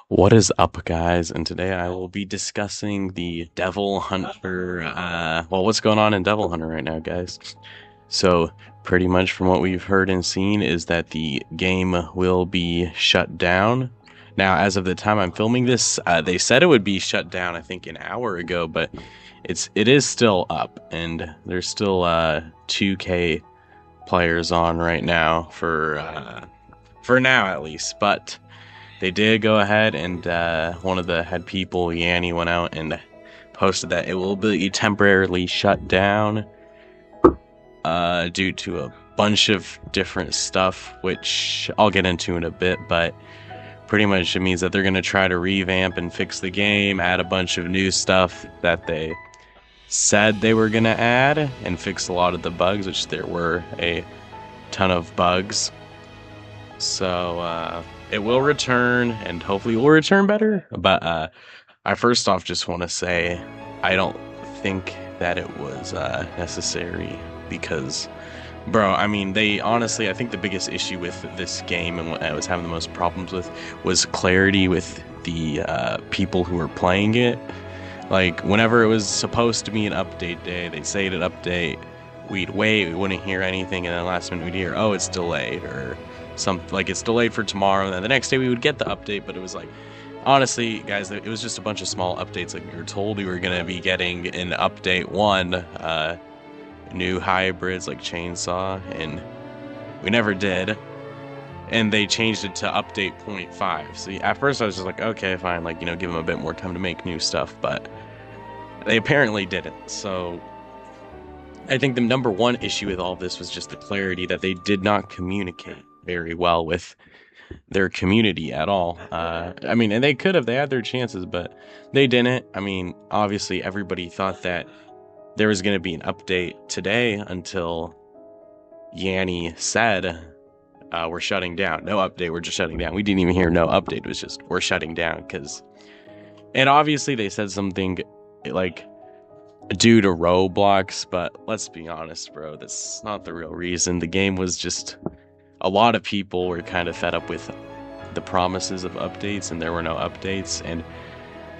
What is up, guys? And today I will be discussing the Devil Hunter. What's going on in Devil Hunter right now, guys? So, pretty much from what we've heard and seen, is that the game will be shut down. Now, as of the time I'm filming this, they said it would be shut down, I think, an hour ago, but it is still up, and there's still 2K players on right now for now at least, but. They did go ahead and one of the head people, Yanni, went out and posted that it will be temporarily shut down due to a bunch of different stuff, which I'll get into in a bit, but pretty much it means that they're going to try to revamp and fix the game, add a bunch of new stuff that they said they were going to add, and fix a lot of the bugs, which there were a ton of bugs. So it will return, and hopefully will return better. But I first off just want to say I don't think that it was necessary because, bro, I mean, they honestly, I think the biggest issue with this game and what I was having the most problems with was clarity with the people who were playing it. Like, whenever it was supposed to be an update day, they'd say it'd update, we'd wait, we wouldn't hear anything, and then last minute we'd hear, oh, it's delayed, or something like it's delayed for tomorrow, and then the next day we would get the update, but it was like, honestly, guys, it was just a bunch of small updates. Like, we were told we were going to be getting in update 1, new hybrids like chainsaw, and we never did. And they changed it to update 0.5. So at first I was just like, okay, fine, like, give them a bit more time to make new stuff, but they apparently didn't. So I think the number one issue with all of this was just the clarity that they did not communicate very well with their community at all. I mean, and they could have, they had their chances, but they didn't. I mean, obviously everybody thought that there was going to be an update today until Yanni said, we're shutting down. No update, we're just shutting down. We didn't even hear no update. It was just, we're shutting down because, and obviously they said something like due to Roblox, but let's be honest, bro, that's not the real reason. The game was just, a lot of people were kind of fed up with the promises of updates, and there were no updates. And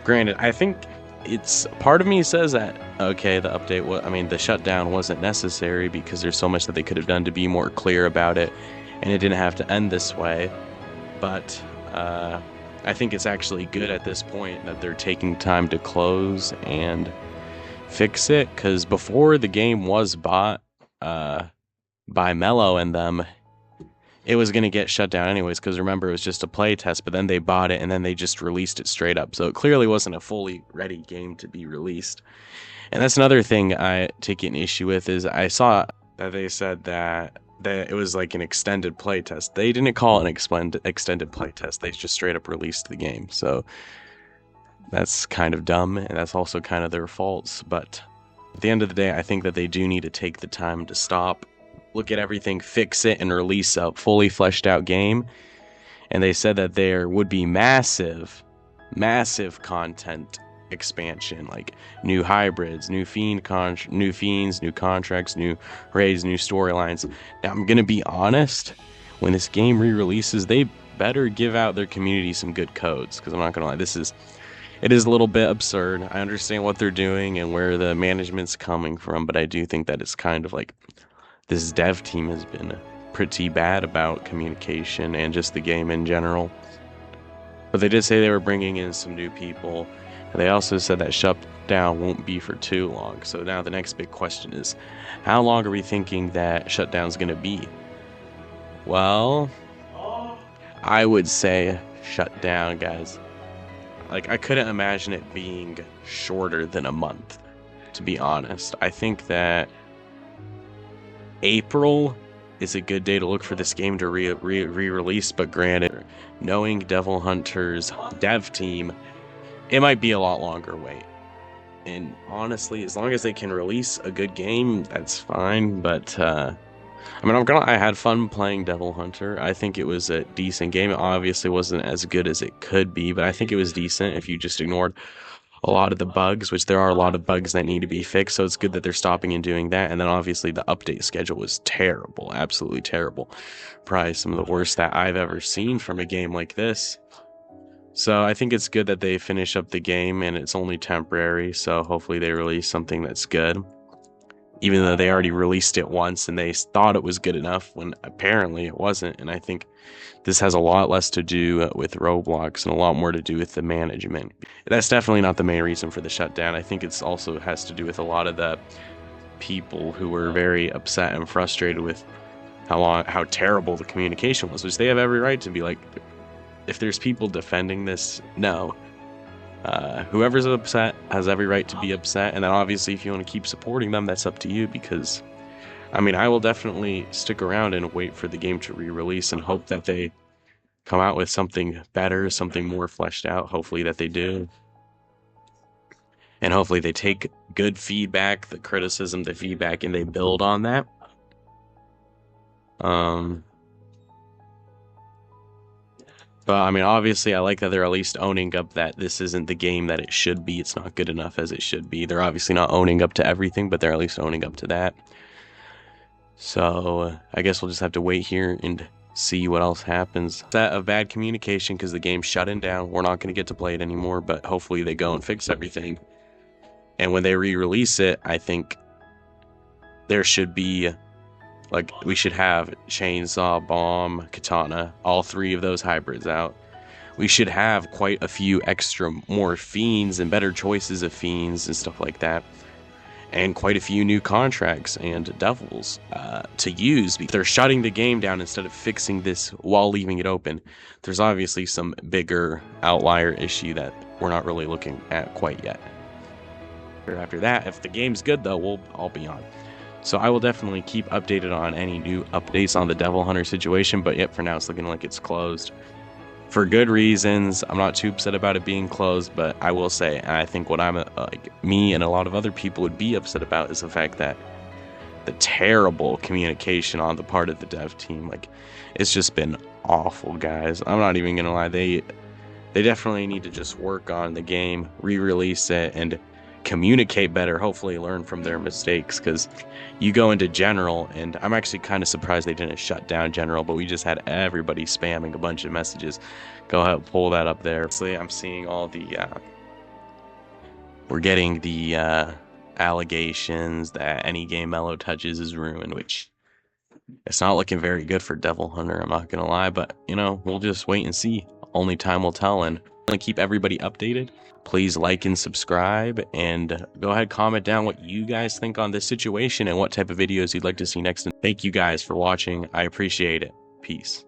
granted, I think it's, part of me says that, okay, the update, the shutdown wasn't necessary because there's so much that they could have done to be more clear about it, and it didn't have to end this way. But I think it's actually good at this point that they're taking time to close and fix it, because before the game was bought by Mello and them, it was going to get shut down anyways, because remember, it was just a play test, but then they bought it and then they just released it straight up. So it clearly wasn't a fully ready game to be released. And that's another thing I take an issue with, is I saw that they said that it was like an extended play test. They didn't call it an extended play test. They just straight up released the game. So that's kind of dumb, and that's also kind of their faults. But at the end of the day, I think that they do need to take the time to stop, look at everything, fix it, and release a fully fleshed out game. And they said that there would be massive content expansion, like new hybrids, new fiends, new contracts, new raids, new storylines. Now, I'm gonna be honest, when this game re-releases, they better give out their community some good codes, because I'm not gonna lie, it is a little bit absurd. I understand what they're doing and where the management's coming from, but I do think that it's kind of like, this dev team has been pretty bad about communication and just the game in general. But they did say they were bringing in some new people. And they also said that Shutdown won't be for too long. So now the next big question is, how long are we thinking that Shutdown's going to be? Well, I would say Shutdown, guys. Like, I couldn't imagine it being shorter than a month, to be honest. I think that April is a good day to look for this game to re-release, but granted, knowing Devil Hunter's dev team, it might be a lot longer wait. And honestly, as long as they can release a good game, that's fine. But I had fun playing Devil Hunter. I think it was a decent game. It obviously wasn't as good as it could be, but I think it was decent if you just ignored a lot of the bugs, which there are a lot of bugs that need to be fixed, so it's good that they're stopping and doing that. And then obviously the update schedule was terrible, absolutely terrible. Probably some of the worst that I've ever seen from a game like this. So I think it's good that they finish up the game, and it's only temporary, so hopefully they release something that's good. Even though they already released it once and they thought it was good enough when apparently it wasn't. And I think this has a lot less to do with Roblox and a lot more to do with the management. That's definitely not the main reason for the shutdown. I think it's also has to do with a lot of the people who were very upset and frustrated with how terrible the communication was, which they have every right to be like, if there's people defending this, no. Whoever's upset has every right to be upset, and then obviously if you want to keep supporting them, that's up to you, because I mean, I will definitely stick around and wait for the game to re-release and hope that they come out with something better, something more fleshed out. Hopefully that they do. And hopefully they take good feedback, the criticism, the feedback, and they build on that. But I mean, obviously, I like that they're at least owning up that this isn't the game that it should be. It's not good enough as it should be. They're obviously not owning up to everything, but they're at least owning up to that. So I guess we'll just have to wait here and see what else happens. That of bad communication because the game's shutting down. We're not going to get to play it anymore, but hopefully they go and fix everything. And when they re-release it, I think there should be, like, we should have chainsaw, bomb, katana, all three of those hybrids out. We should have quite a few extra more fiends and better choices of fiends and stuff like that. And quite a few new contracts and devils to use. They're shutting the game down instead of fixing this while leaving it open. There's obviously some bigger outlier issue that we're not really looking at quite yet. After that, if the game's good though, I'll be on. So I will definitely keep updated on any new updates on the Devil Hunter situation, but yep, for now it's looking like it's closed. For good reasons. I'm not too upset about it being closed, but I will say, I think what I'm me and a lot of other people would be upset about is the fact that the terrible communication on the part of the dev team, like, it's just been awful, guys. I'm not even gonna lie. They definitely need to just work on the game, re-release it, and communicate better, hopefully learn from their mistakes, because you go into general, and I'm actually kind of surprised they didn't shut down general, but we just had everybody spamming a bunch of messages. Go ahead, pull that up there. So I'm seeing all the we're getting the allegations that any game Mello touches is ruined, which it's not looking very good for Devil Hunter, I'm not gonna lie, but you know, we'll just wait and see. Only time will tell, and keep everybody updated. Please like and subscribe, and go ahead, comment down what you guys think on this situation and what type of videos you'd like to see next. And thank you guys for watching. I appreciate it. Peace.